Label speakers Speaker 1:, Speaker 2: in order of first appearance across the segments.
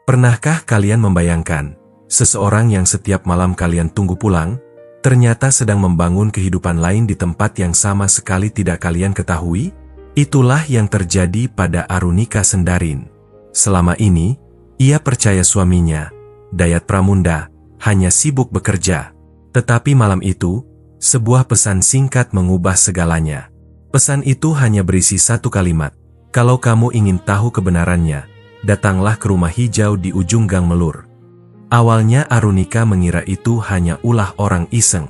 Speaker 1: Pernahkah kalian membayangkan, seseorang yang setiap malam kalian tunggu pulang, ternyata sedang membangun kehidupan lain di tempat yang sama sekali tidak kalian ketahui? Itulah yang terjadi pada Arunika Sendarin. Selama ini, ia percaya suaminya, Dayat Pramunda, hanya sibuk bekerja. Tetapi malam itu, sebuah pesan singkat mengubah segalanya. Pesan itu hanya berisi satu kalimat. Kalau kamu ingin tahu kebenarannya, datanglah ke rumah hijau di ujung Gang Melur. Awalnya Arunika mengira itu hanya ulah orang iseng.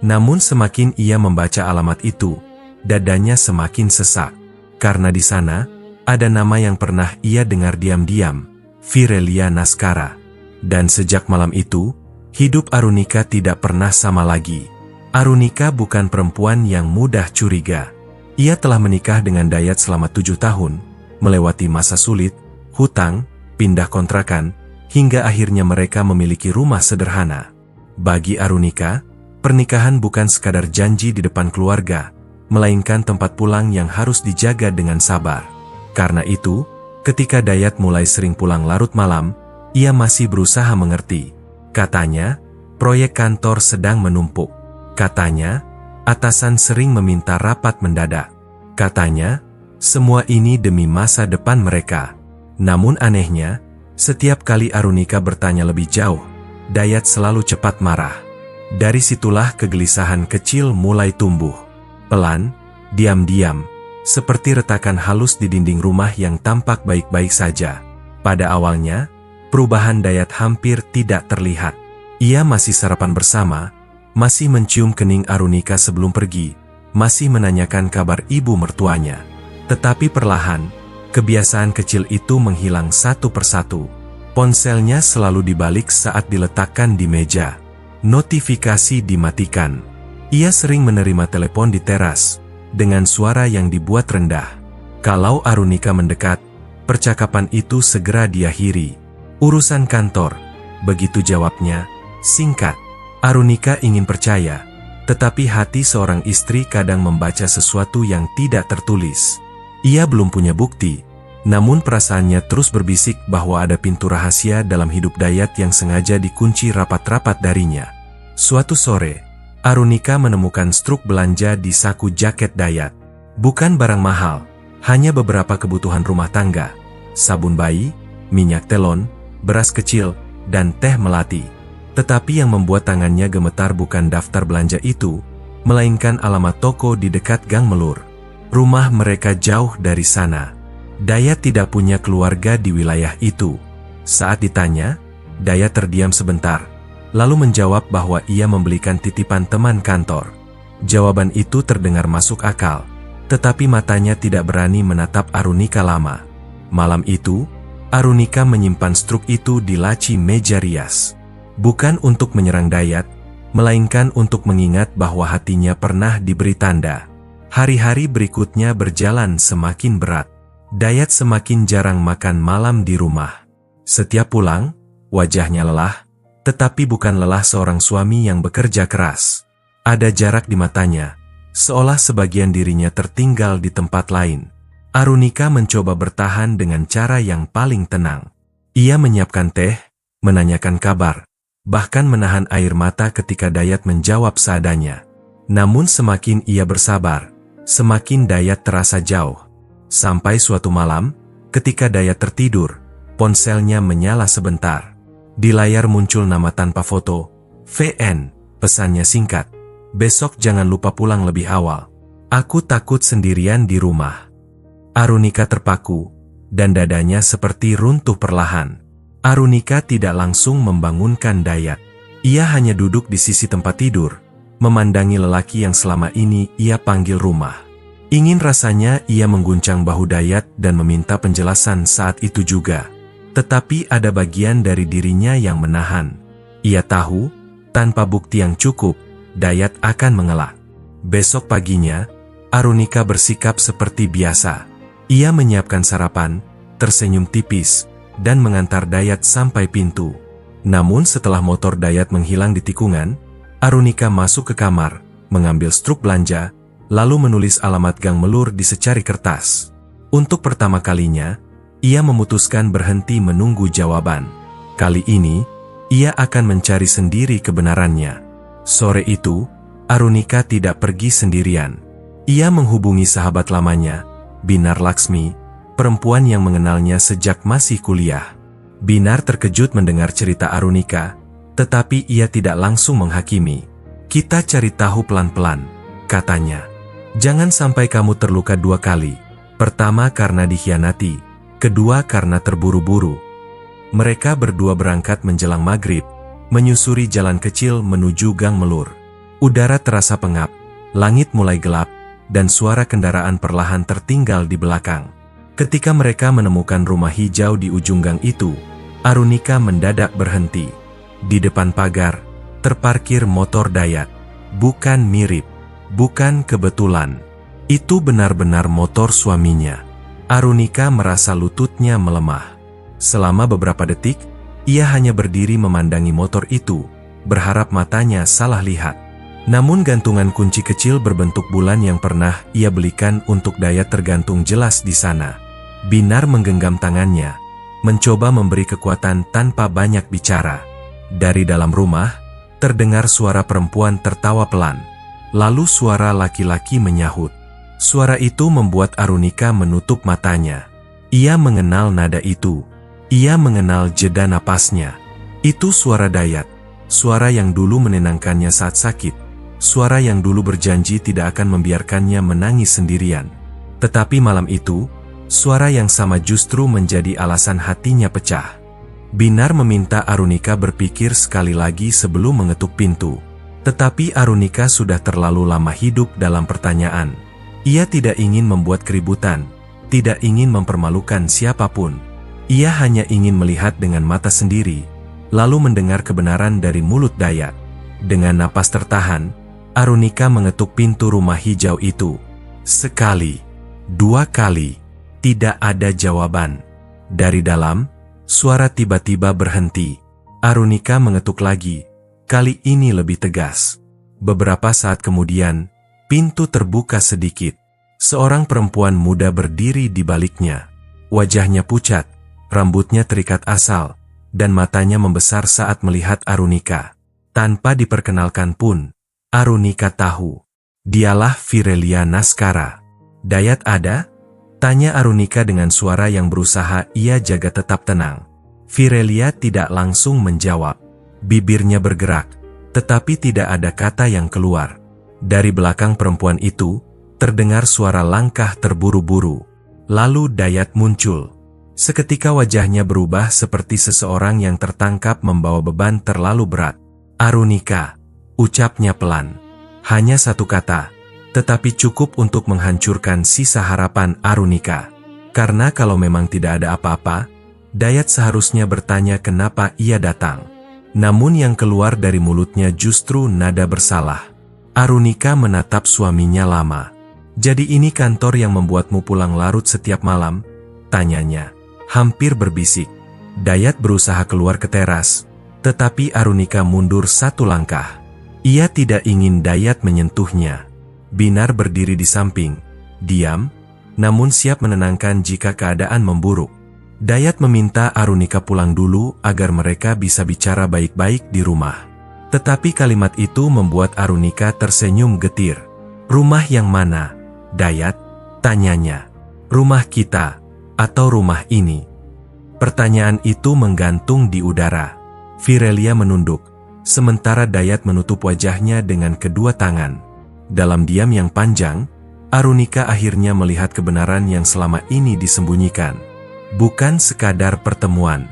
Speaker 1: Namun semakin ia membaca alamat itu, dadanya semakin sesak. Karena di sana, ada nama yang pernah ia dengar diam-diam, Virelia Naskara. Dan sejak malam itu, hidup Arunika tidak pernah sama lagi. Arunika bukan perempuan yang mudah curiga. Ia telah menikah dengan Dayat selama 7 tahun, melewati masa sulit, hutang, pindah kontrakan, hingga akhirnya mereka memiliki rumah sederhana. Bagi Arunika, pernikahan bukan sekadar janji di depan keluarga, melainkan tempat pulang yang harus dijaga dengan sabar. Karena itu, ketika Dayat mulai sering pulang larut malam, ia masih berusaha mengerti. Katanya, proyek kantor sedang menumpuk. Katanya, atasan sering meminta rapat mendadak. Katanya, semua ini demi masa depan mereka. Namun anehnya, setiap kali Arunika bertanya lebih jauh, Dayat selalu cepat marah. Dari situlah kegelisahan kecil mulai tumbuh. Pelan, diam-diam, seperti retakan halus di dinding rumah yang tampak baik-baik saja. Pada awalnya, perubahan Dayat hampir tidak terlihat. Ia masih sarapan bersama, masih mencium kening Arunika sebelum pergi, masih menanyakan kabar ibu mertuanya. Tetapi perlahan, kebiasaan kecil itu menghilang satu persatu. Ponselnya selalu dibalik saat diletakkan di meja. Notifikasi dimatikan. Ia sering menerima telepon di teras, dengan suara yang dibuat rendah. Kalau Arunika mendekat, percakapan itu segera diakhiri. Urusan kantor, begitu jawabnya, singkat. Arunika ingin percaya, tetapi hati seorang istri kadang membaca sesuatu yang tidak tertulis. Ia belum punya bukti, namun perasaannya terus berbisik bahwa ada pintu rahasia dalam hidup Dayat yang sengaja dikunci rapat-rapat darinya. Suatu sore, Arunika menemukan struk belanja di saku jaket Dayat. Bukan barang mahal, hanya beberapa kebutuhan rumah tangga, sabun bayi, minyak telon, beras kecil, dan teh melati. Tetapi yang membuat tangannya gemetar bukan daftar belanja itu, melainkan alamat toko di dekat Gang Melur. Rumah mereka jauh dari sana. Dayat tidak punya keluarga di wilayah itu. Saat ditanya, Dayat terdiam sebentar, lalu menjawab bahwa ia membelikan titipan teman kantor. Jawaban itu terdengar masuk akal, tetapi matanya tidak berani menatap Arunika lama. Malam itu, Arunika menyimpan struk itu di laci meja rias. Bukan untuk menyerang Dayat, melainkan untuk mengingat bahwa hatinya pernah diberi tanda. Hari-hari berikutnya berjalan semakin berat. Dayat semakin jarang makan malam di rumah. Setiap pulang, wajahnya lelah, tetapi bukan lelah seorang suami yang bekerja keras. Ada jarak di matanya, seolah sebagian dirinya tertinggal di tempat lain. Arunika mencoba bertahan dengan cara yang paling tenang. Ia menyiapkan teh, menanyakan kabar, bahkan menahan air mata ketika Dayat menjawab seadanya. Namun semakin ia bersabar, semakin Dayat terasa jauh. Sampai suatu malam, ketika Dayat tertidur, ponselnya menyala sebentar. Di layar muncul nama tanpa foto, VN, pesannya singkat. Besok jangan lupa pulang lebih awal. Aku takut sendirian di rumah. Arunika terpaku, dan dadanya seperti runtuh perlahan. Arunika tidak langsung membangunkan Dayat. Ia hanya duduk di sisi tempat tidur, memandangi lelaki yang selama ini ia panggil rumah. Ingin rasanya ia mengguncang bahu Dayat dan meminta penjelasan saat itu juga. Tetapi ada bagian dari dirinya yang menahan. Ia tahu, tanpa bukti yang cukup, Dayat akan mengelak. Besok paginya, Arunika bersikap seperti biasa. Ia menyiapkan sarapan, tersenyum tipis, dan mengantar Dayat sampai pintu. Namun setelah motor Dayat menghilang di tikungan, Arunika masuk ke kamar, mengambil struk belanja, lalu menulis alamat Gang Melur di secari kertas. Untuk pertama kalinya, ia memutuskan berhenti menunggu jawaban. Kali ini, ia akan mencari sendiri kebenarannya. Sore itu, Arunika tidak pergi sendirian. Ia menghubungi sahabat lamanya, Binar Laksmi, perempuan yang mengenalnya sejak masih kuliah. Binar terkejut mendengar cerita Arunika, tetapi ia tidak langsung menghakimi. "Kita cari tahu pelan-pelan," katanya. "Jangan sampai kamu terluka 2 kali. Pertama karena dikhianati, kedua karena terburu-buru." Mereka berdua berangkat menjelang maghrib, menyusuri jalan kecil menuju Gang Melur. Udara terasa pengap, langit mulai gelap, dan suara kendaraan perlahan tertinggal di belakang. Ketika mereka menemukan rumah hijau di ujung gang itu, Arunika mendadak berhenti. Di depan pagar, terparkir motor Dayat. Bukan mirip, bukan kebetulan. Itu benar-benar motor suaminya. Arunika merasa lututnya melemah. Selama beberapa detik, ia hanya berdiri memandangi motor itu, berharap matanya salah lihat. Namun gantungan kunci kecil berbentuk bulan yang pernah ia belikan untuk Dayat tergantung jelas di sana. Binar menggenggam tangannya, mencoba memberi kekuatan tanpa banyak bicara. Dari dalam rumah, terdengar suara perempuan tertawa pelan. Lalu suara laki-laki menyahut. Suara itu membuat Arunika menutup matanya. Ia mengenal nada itu. Ia mengenal jeda napasnya. Itu suara Dayat. Suara yang dulu menenangkannya saat sakit. Suara yang dulu berjanji tidak akan membiarkannya menangis sendirian. Tetapi malam itu, suara yang sama justru menjadi alasan hatinya pecah. Binar meminta Arunika berpikir sekali lagi sebelum mengetuk pintu. Tetapi Arunika sudah terlalu lama hidup dalam pertanyaan. Ia tidak ingin membuat keributan, tidak ingin mempermalukan siapapun. Ia hanya ingin melihat dengan mata sendiri, lalu mendengar kebenaran dari mulut Dayat. Dengan napas tertahan, Arunika mengetuk pintu rumah hijau itu. Sekali, 2 kali. Tidak ada jawaban. Dari dalam, suara tiba-tiba berhenti. Arunika mengetuk lagi, kali ini lebih tegas. Beberapa saat kemudian, pintu terbuka sedikit. Seorang perempuan muda berdiri di baliknya. Wajahnya pucat, rambutnya terikat asal, dan matanya membesar saat melihat Arunika. Tanpa diperkenalkan pun, Arunika tahu. Dialah Virelia Naskara. "Dayat ada?" tanya Arunika dengan suara yang berusaha ia jaga tetap tenang. Virelia tidak langsung menjawab. Bibirnya bergerak, tetapi tidak ada kata yang keluar. Dari belakang perempuan itu, terdengar suara langkah terburu-buru. Lalu Dayat muncul. Seketika wajahnya berubah seperti seseorang yang tertangkap membawa beban terlalu berat. "Arunika," ucapnya pelan. Hanya 1 kata, tetapi cukup untuk menghancurkan sisa harapan Arunika. Karena kalau memang tidak ada apa-apa, Dayat seharusnya bertanya kenapa ia datang. Namun yang keluar dari mulutnya justru nada bersalah. Arunika menatap suaminya lama. "Jadi ini kantor yang membuatmu pulang larut setiap malam?" tanyanya, hampir berbisik. Dayat berusaha keluar ke teras, tetapi Arunika mundur 1 langkah. Ia tidak ingin Dayat menyentuhnya. Binar berdiri di samping, diam, namun siap menenangkan jika keadaan memburuk. Dayat meminta Arunika pulang dulu agar mereka bisa bicara baik-baik di rumah. Tetapi kalimat itu membuat Arunika tersenyum getir. "Rumah yang mana, Dayat?" tanyanya. "Rumah kita, atau rumah ini?" Pertanyaan itu menggantung di udara. Virelia menunduk, sementara Dayat menutup wajahnya dengan kedua tangan. Dalam diam yang panjang, Arunika akhirnya melihat kebenaran yang selama ini disembunyikan. Bukan sekadar pertemuan,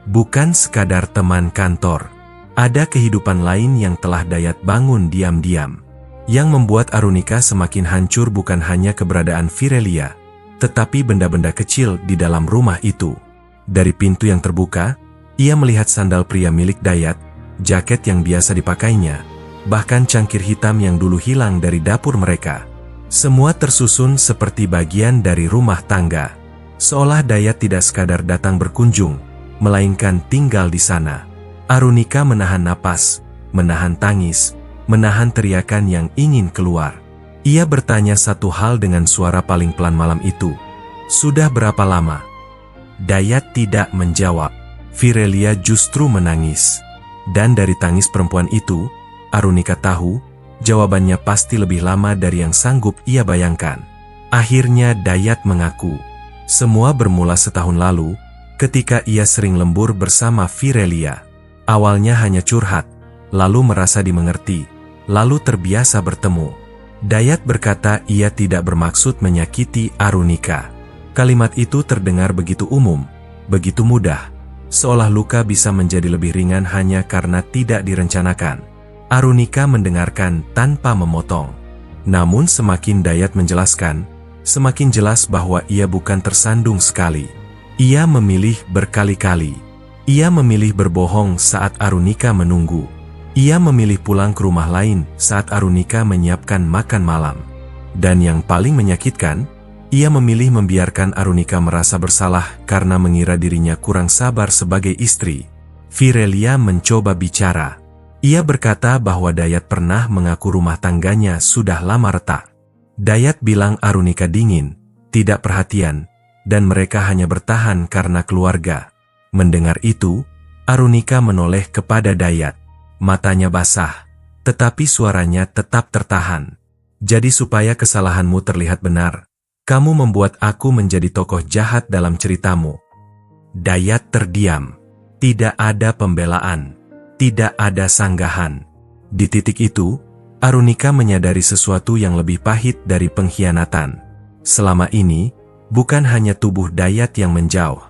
Speaker 1: bukan sekadar teman kantor. Ada kehidupan lain yang telah Dayat bangun diam-diam. Yang membuat Arunika semakin hancur bukan hanya keberadaan Virelia, tetapi benda-benda kecil di dalam rumah itu. Dari pintu yang terbuka, ia melihat sandal pria milik Dayat, jaket yang biasa dipakainya, bahkan cangkir hitam yang dulu hilang dari dapur mereka. Semua tersusun seperti bagian dari rumah tangga. Seolah Dayat tidak sekadar datang berkunjung, melainkan tinggal di sana. Arunika menahan napas, menahan tangis, menahan teriakan yang ingin keluar. Ia bertanya satu hal dengan suara paling pelan malam itu. "Sudah berapa lama?" Dayat tidak menjawab. Virelia justru menangis. Dan dari tangis perempuan itu, Arunika tahu, jawabannya pasti lebih lama dari yang sanggup ia bayangkan. Akhirnya Dayat mengaku. Semua bermula setahun lalu, ketika ia sering lembur bersama Virelia. Awalnya hanya curhat, lalu merasa dimengerti, lalu terbiasa bertemu. Dayat berkata ia tidak bermaksud menyakiti Arunika. Kalimat itu terdengar begitu umum, begitu mudah, seolah luka bisa menjadi lebih ringan hanya karena tidak direncanakan. Arunika mendengarkan tanpa memotong. Namun semakin Dayat menjelaskan, semakin jelas bahwa ia bukan tersandung sekali. Ia memilih berkali-kali. Ia memilih berbohong saat Arunika menunggu. Ia memilih pulang ke rumah lain saat Arunika menyiapkan makan malam. Dan yang paling menyakitkan, ia memilih membiarkan Arunika merasa bersalah karena mengira dirinya kurang sabar sebagai istri. Virelia mencoba bicara. Ia berkata bahwa Dayat pernah mengaku rumah tangganya sudah lama retak. Dayat bilang Arunika dingin, tidak perhatian, dan mereka hanya bertahan karena keluarga. Mendengar itu, Arunika menoleh kepada Dayat. Matanya basah, tetapi suaranya tetap tertahan. Jadi supaya kesalahanmu terlihat benar, kamu membuat aku menjadi tokoh jahat dalam ceritamu. Dayat terdiam. Tidak ada pembelaan. Tidak ada sanggahan. Di titik itu, Arunika menyadari sesuatu yang lebih pahit dari pengkhianatan. Selama ini, bukan hanya tubuh Dayat yang menjauh.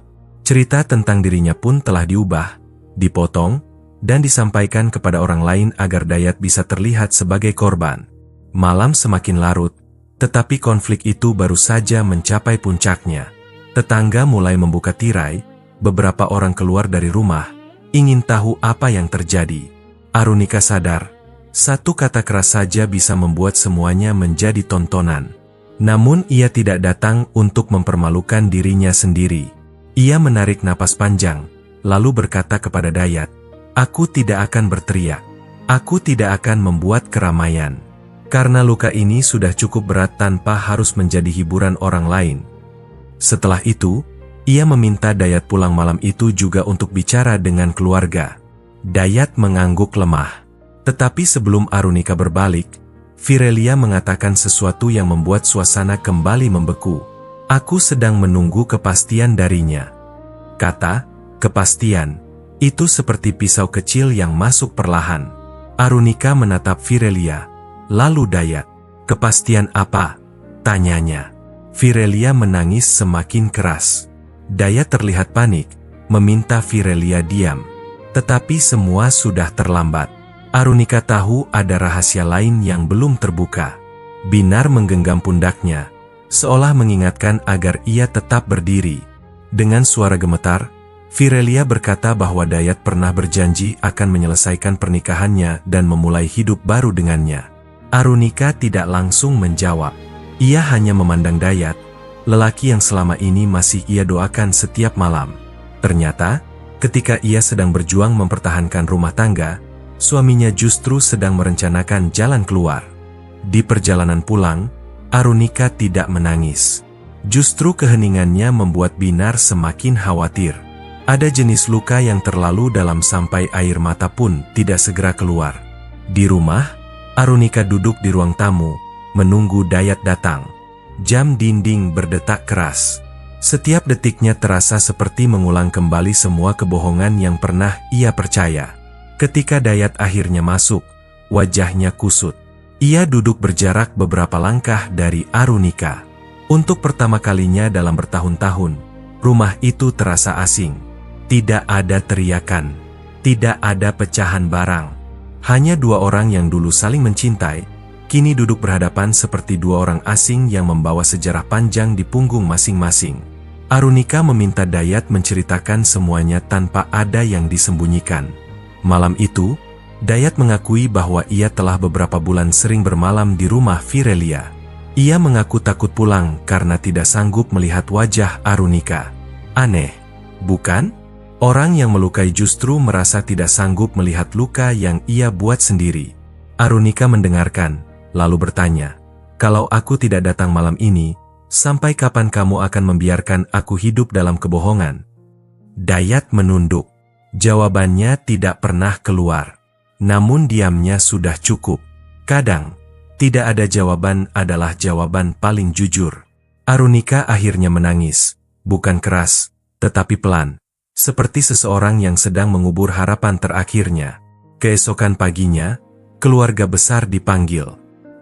Speaker 1: Cerita tentang dirinya pun telah diubah, dipotong, dan disampaikan kepada orang lain agar Dayat bisa terlihat sebagai korban. Malam semakin larut, tetapi konflik itu baru saja mencapai puncaknya. Tetangga mulai membuka tirai, beberapa orang keluar dari rumah, ingin tahu apa yang terjadi. Arunika sadar, satu kata keras saja bisa membuat semuanya menjadi tontonan. Namun ia tidak datang untuk mempermalukan dirinya sendiri. Ia menarik napas panjang, lalu berkata kepada Dayat, "Aku tidak akan berteriak. Aku tidak akan membuat keramaian. Karena luka ini sudah cukup berat tanpa harus menjadi hiburan orang lain." Setelah itu, ia meminta Dayat pulang malam itu juga untuk bicara dengan keluarga. Dayat mengangguk lemah. Tetapi sebelum Arunika berbalik, Virelia mengatakan sesuatu yang membuat suasana kembali membeku. "Aku sedang menunggu kepastian darinya." Kata, kepastian, itu seperti pisau kecil yang masuk perlahan. Arunika menatap Virelia, lalu Dayat. "Kepastian apa?" tanyanya. Virelia menangis semakin keras. Dayat terlihat panik, meminta Virelia diam. Tetapi semua sudah terlambat. Arunika tahu ada rahasia lain yang belum terbuka. Binar menggenggam pundaknya, seolah mengingatkan agar ia tetap berdiri. Dengan suara gemetar, Virelia berkata bahwa Dayat pernah berjanji akan menyelesaikan pernikahannya dan memulai hidup baru dengannya. Arunika tidak langsung menjawab. Ia hanya memandang Dayat, lelaki yang selama ini masih ia doakan setiap malam. Ternyata, ketika ia sedang berjuang mempertahankan rumah tangga, suaminya justru sedang merencanakan jalan keluar. Di perjalanan pulang, Arunika tidak menangis. Justru keheningannya membuat Binar semakin khawatir. Ada jenis luka yang terlalu dalam sampai air mata pun tidak segera keluar. Di rumah, Arunika duduk di ruang tamu, menunggu Dayat datang. Jam dinding berdetak keras. Setiap detiknya terasa seperti mengulang kembali semua kebohongan yang pernah ia percaya. Ketika Dayat akhirnya masuk, wajahnya kusut. Ia duduk berjarak beberapa langkah dari Arunika. Untuk pertama kalinya dalam bertahun-tahun, rumah itu terasa asing. Tidak ada teriakan, tidak ada pecahan barang. Hanya dua orang yang dulu saling mencintai, kini duduk berhadapan seperti dua orang asing yang membawa sejarah panjang di punggung masing-masing. Arunika meminta Dayat menceritakan semuanya tanpa ada yang disembunyikan. Malam itu, Dayat mengakui bahwa ia telah beberapa bulan sering bermalam di rumah Virelia. Ia mengaku takut pulang karena tidak sanggup melihat wajah Arunika. Aneh, bukan? Orang yang melukai justru merasa tidak sanggup melihat luka yang ia buat sendiri. Arunika mendengarkan, lalu bertanya, "Kalau aku tidak datang malam ini, sampai kapan kamu akan membiarkan aku hidup dalam kebohongan?" Dayat menunduk. Jawabannya tidak pernah keluar. Namun diamnya sudah cukup. Kadang, tidak ada jawaban adalah jawaban paling jujur. Arunika akhirnya menangis, bukan keras, tetapi pelan, seperti seseorang yang sedang mengubur harapan terakhirnya. Keesokan paginya, keluarga besar dipanggil.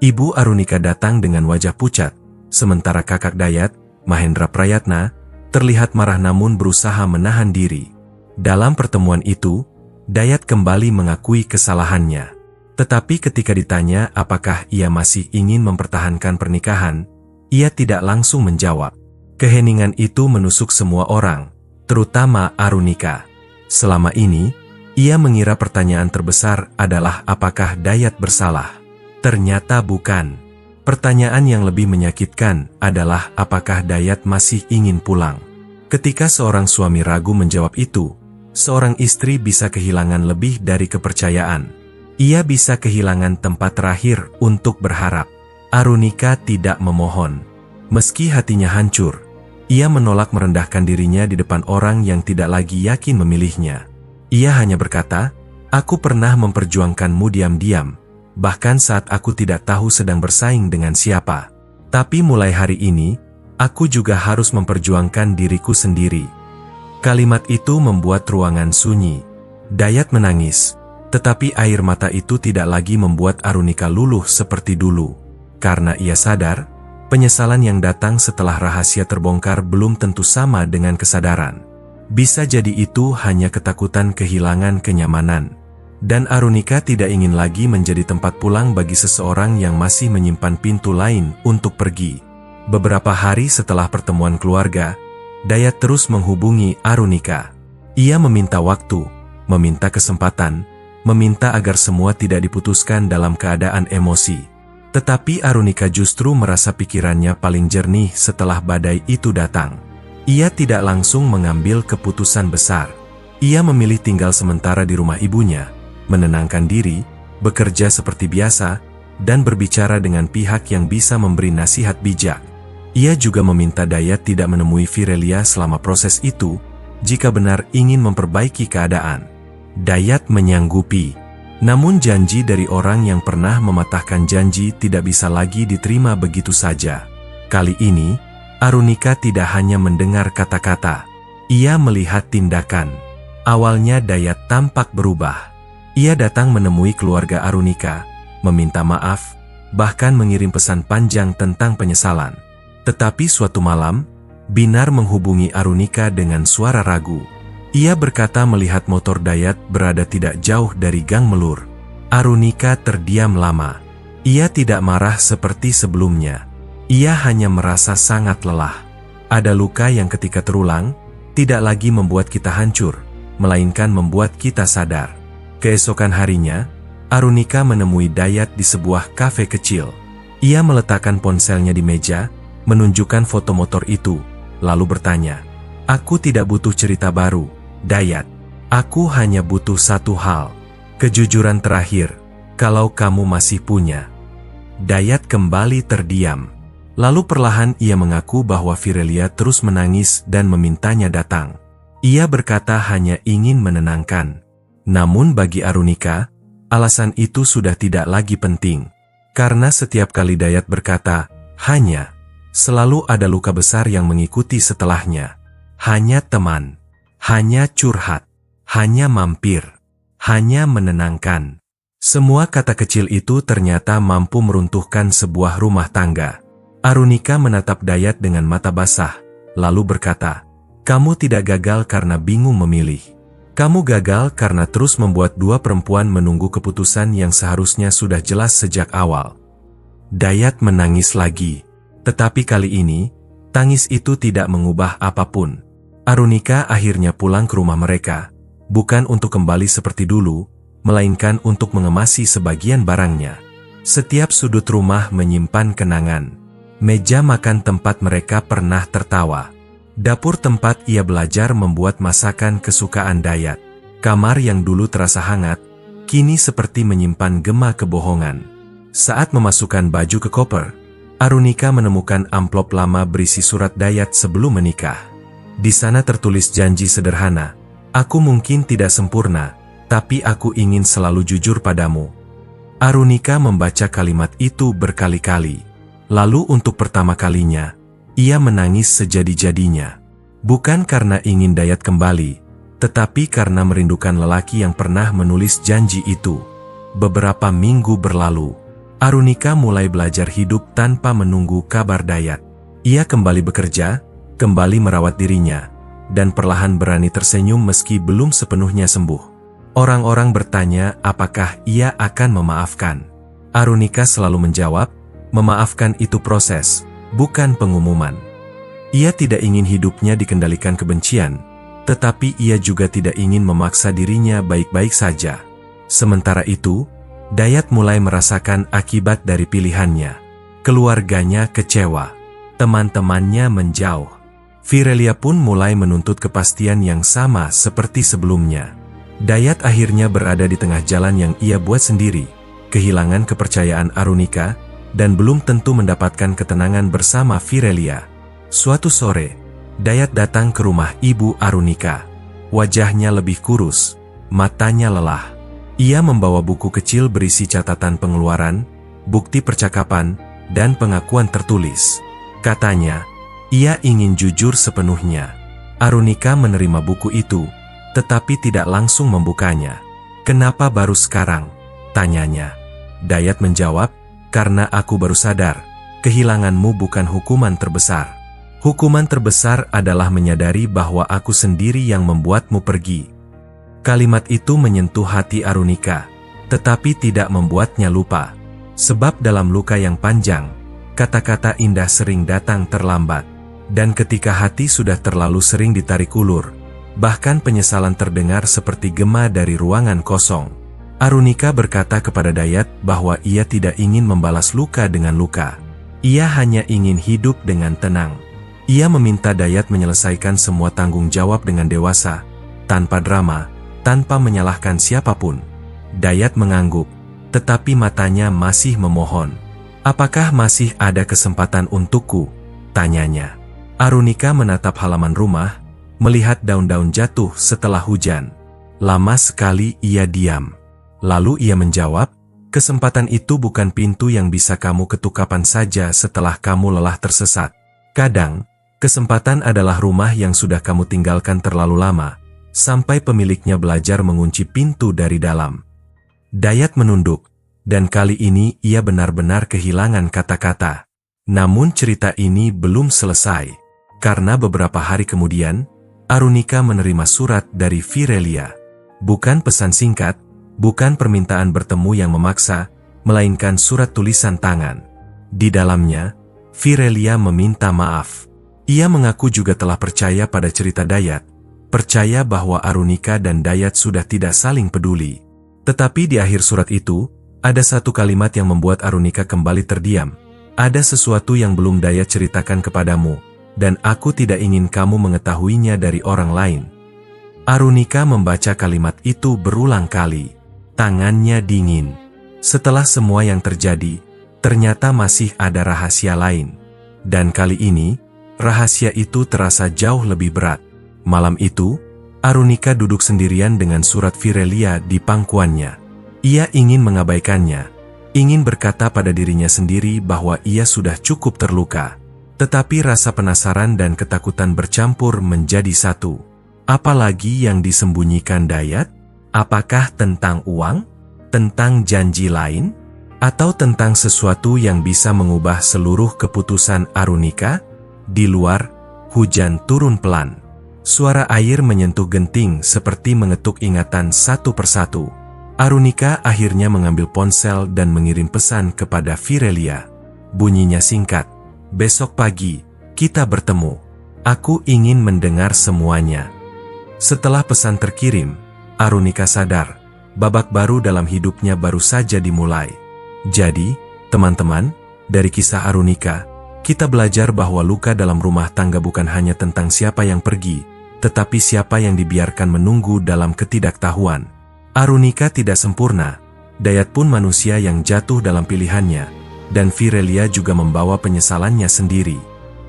Speaker 1: Ibu Arunika datang dengan wajah pucat, sementara kakak Dayat, Mahendra Prayatna, terlihat marah namun berusaha menahan diri. Dalam pertemuan itu, Dayat kembali mengakui kesalahannya. Tetapi ketika ditanya apakah ia masih ingin mempertahankan pernikahan, ia tidak langsung menjawab. Keheningan itu menusuk semua orang, terutama Arunika. Selama ini, ia mengira pertanyaan terbesar adalah apakah Dayat bersalah. Ternyata bukan. Pertanyaan yang lebih menyakitkan adalah apakah Dayat masih ingin pulang. Ketika seorang suami ragu menjawab itu, seorang istri bisa kehilangan lebih dari kepercayaan. Ia bisa kehilangan tempat terakhir untuk berharap. Arunika tidak memohon. Meski hatinya hancur, ia menolak merendahkan dirinya di depan orang yang tidak lagi yakin memilihnya. Ia hanya berkata, "Aku pernah memperjuangkanmu diam-diam, bahkan saat aku tidak tahu sedang bersaing dengan siapa. Tapi mulai hari ini, aku juga harus memperjuangkan diriku sendiri." Kalimat itu membuat ruangan sunyi. Dayat menangis, tetapi air mata itu tidak lagi membuat Arunika luluh seperti dulu. Karena ia sadar, penyesalan yang datang setelah rahasia terbongkar belum tentu sama dengan kesadaran. Bisa jadi itu hanya ketakutan kehilangan kenyamanan. Dan Arunika tidak ingin lagi menjadi tempat pulang bagi seseorang yang masih menyimpan pintu lain untuk pergi. Beberapa hari setelah pertemuan keluarga, Dayat terus menghubungi Arunika. Ia meminta waktu, meminta kesempatan, meminta agar semua tidak diputuskan dalam keadaan emosi. Tetapi Arunika justru merasa pikirannya paling jernih setelah badai itu datang. Ia tidak langsung mengambil keputusan besar. Ia memilih tinggal sementara di rumah ibunya, menenangkan diri, bekerja seperti biasa, dan berbicara dengan pihak yang bisa memberi nasihat bijak. Ia juga meminta Dayat tidak menemui Virelia selama proses itu, jika benar ingin memperbaiki keadaan. Dayat menyanggupi. Namun janji dari orang yang pernah mematahkan janji tidak bisa lagi diterima begitu saja. Kali ini, Arunika tidak hanya mendengar kata-kata. Ia melihat tindakan. Awalnya Dayat tampak berubah. Ia datang menemui keluarga Arunika, meminta maaf, bahkan mengirim pesan panjang tentang penyesalan. Tetapi suatu malam, Binar menghubungi Arunika dengan suara ragu. Ia berkata melihat motor Dayat berada tidak jauh dari Gang Melur. Arunika terdiam lama. Ia tidak marah seperti sebelumnya. Ia hanya merasa sangat lelah. Ada luka yang ketika terulang, tidak lagi membuat kita hancur, melainkan membuat kita sadar. Keesokan harinya, Arunika menemui Dayat di sebuah kafe kecil. Ia meletakkan ponselnya di meja, menunjukkan foto motor itu, lalu bertanya, "Aku tidak butuh cerita baru, Dayat. Aku hanya butuh satu hal. Kejujuran terakhir, kalau kamu masih punya." Dayat kembali terdiam. Lalu perlahan ia mengaku bahwa Virelia terus menangis dan memintanya datang. Ia berkata hanya ingin menenangkan. Namun bagi Arunika, alasan itu sudah tidak lagi penting. Karena setiap kali Dayat berkata, "hanya", selalu ada luka besar yang mengikuti setelahnya. Hanya teman, hanya curhat, hanya mampir, hanya menenangkan. Semua kata kecil itu ternyata mampu meruntuhkan sebuah rumah tangga. Arunika menatap Dayat dengan mata basah, lalu berkata, "Kamu tidak gagal karena bingung memilih. Kamu gagal karena terus membuat dua perempuan menunggu keputusan yang seharusnya sudah jelas sejak awal." Dayat menangis lagi. Tetapi kali ini, tangis itu tidak mengubah apapun. Arunika akhirnya pulang ke rumah mereka, bukan untuk kembali seperti dulu, melainkan untuk mengemasi sebagian barangnya. Setiap sudut rumah menyimpan kenangan. Meja makan tempat mereka pernah tertawa. Dapur tempat ia belajar membuat masakan kesukaan Dayat. Kamar yang dulu terasa hangat, kini seperti menyimpan gema kebohongan. Saat memasukkan baju ke koper, Arunika menemukan amplop lama berisi surat Dayat sebelum menikah. Di sana tertulis janji sederhana, Aku mungkin tidak sempurna, tapi aku ingin selalu jujur padamu. Arunika membaca kalimat itu berkali-kali. Lalu untuk pertama kalinya, ia menangis sejadi-jadinya. Bukan karena ingin Dayat kembali, tetapi karena merindukan lelaki yang pernah menulis janji itu. Beberapa minggu berlalu, Arunika mulai belajar hidup tanpa menunggu kabar Dayat. Ia kembali bekerja, kembali merawat dirinya, dan perlahan berani tersenyum meski belum sepenuhnya sembuh. Orang-orang bertanya apakah ia akan memaafkan. Arunika selalu menjawab, memaafkan itu proses, bukan pengumuman. Ia tidak ingin hidupnya dikendalikan kebencian, tetapi ia juga tidak ingin memaksa dirinya baik-baik saja. Sementara itu, Dayat mulai merasakan akibat dari pilihannya. Keluarganya kecewa, teman-temannya menjauh. Virelia pun mulai menuntut kepastian yang sama seperti sebelumnya. Dayat akhirnya berada di tengah jalan yang ia buat sendiri, kehilangan kepercayaan Arunika, dan belum tentu mendapatkan ketenangan bersama Virelia. Suatu sore, Dayat datang ke rumah ibu Arunika. Wajahnya lebih kurus, matanya lelah. Ia membawa buku kecil berisi catatan pengeluaran, bukti percakapan, dan pengakuan tertulis. Katanya, ia ingin jujur sepenuhnya. Arunika menerima buku itu, tetapi tidak langsung membukanya. "Kenapa baru sekarang?" tanyanya. Dayat menjawab, "Karena aku baru sadar, kehilanganmu bukan hukuman terbesar. Hukuman terbesar adalah menyadari bahwa aku sendiri yang membuatmu pergi." Kalimat itu menyentuh hati Arunika, tetapi tidak membuatnya lupa. Sebab dalam luka yang panjang, kata-kata indah sering datang terlambat. Dan ketika hati sudah terlalu sering ditarik ulur, bahkan penyesalan terdengar seperti gema dari ruangan kosong. Arunika berkata kepada Dayat bahwa ia tidak ingin membalas luka dengan luka. Ia hanya ingin hidup dengan tenang. Ia meminta Dayat menyelesaikan semua tanggung jawab dengan dewasa, tanpa drama, tanpa menyalahkan siapapun. Dayat mengangguk, tetapi matanya masih memohon. "Apakah masih ada kesempatan untukku?" tanyanya. Arunika menatap halaman rumah, melihat daun-daun jatuh setelah hujan. Lama sekali ia diam. Lalu ia menjawab, "Kesempatan itu bukan pintu yang bisa kamu ketuk kapan saja setelah kamu lelah tersesat. Kadang, kesempatan adalah rumah yang sudah kamu tinggalkan terlalu lama, sampai pemiliknya belajar mengunci pintu dari dalam." Dayat menunduk, dan kali ini ia benar-benar kehilangan kata-kata. Namun cerita ini belum selesai. Karena beberapa hari kemudian, Arunika menerima surat dari Virelia. Bukan pesan singkat, bukan permintaan bertemu yang memaksa, melainkan surat tulisan tangan. Di dalamnya, Virelia meminta maaf. Ia mengaku juga telah percaya pada cerita Dayat, percaya bahwa Arunika dan Dayat sudah tidak saling peduli. Tetapi di akhir surat itu, ada satu kalimat yang membuat Arunika kembali terdiam. "Ada sesuatu yang belum Dayat ceritakan kepadamu, dan aku tidak ingin kamu mengetahuinya dari orang lain." Arunika membaca kalimat itu berulang kali. Tangannya dingin. Setelah semua yang terjadi, ternyata masih ada rahasia lain. Dan kali ini, rahasia itu terasa jauh lebih berat. Malam itu, Arunika duduk sendirian dengan surat Virelia di pangkuannya. Ia ingin mengabaikannya, ingin berkata pada dirinya sendiri bahwa ia sudah cukup terluka. Tetapi rasa penasaran dan ketakutan bercampur menjadi satu. Apalagi yang disembunyikan Dayat? Apakah tentang uang? Tentang janji lain? Atau tentang sesuatu yang bisa mengubah seluruh keputusan Arunika? Di luar, hujan turun pelan. Suara air menyentuh genting seperti mengetuk ingatan satu persatu. Arunika akhirnya mengambil ponsel dan mengirim pesan kepada Virelia. Bunyinya singkat. "Besok pagi, kita bertemu. Aku ingin mendengar semuanya." Setelah pesan terkirim, Arunika sadar, babak baru dalam hidupnya baru saja dimulai. Jadi, teman-teman, dari kisah Arunika, kita belajar bahwa luka dalam rumah tangga bukan hanya tentang siapa yang pergi, tetapi siapa yang dibiarkan menunggu dalam ketidaktahuan. Arunika tidak sempurna, Dayat pun manusia yang jatuh dalam pilihannya, dan Virelia juga membawa penyesalannya sendiri.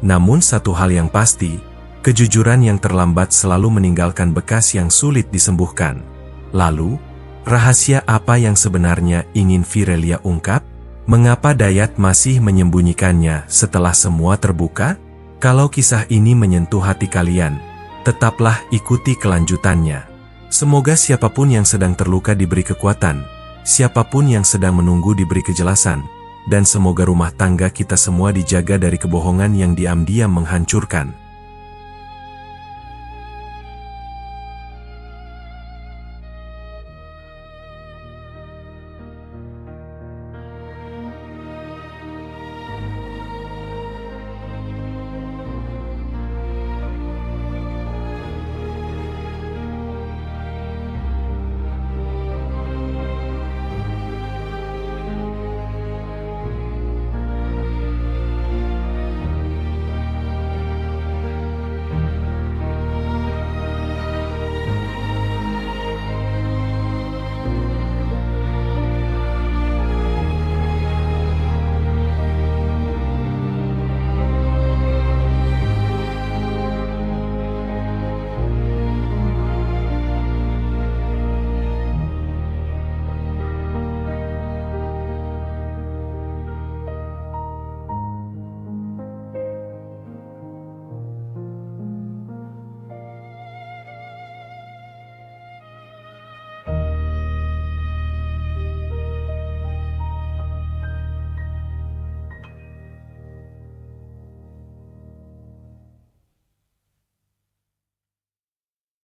Speaker 1: Namun satu hal yang pasti, Kejujuran yang terlambat selalu meninggalkan bekas yang sulit disembuhkan. Lalu, rahasia apa yang sebenarnya ingin Virelia ungkap? Mengapa Dayat masih menyembunyikannya setelah semua terbuka? Kalau kisah ini menyentuh hati kalian, tetaplah ikuti kelanjutannya. Semoga siapapun yang sedang terluka diberi kekuatan, siapapun yang sedang menunggu diberi kejelasan, dan semoga rumah tangga kita semua dijaga dari kebohongan yang diam-diam menghancurkan.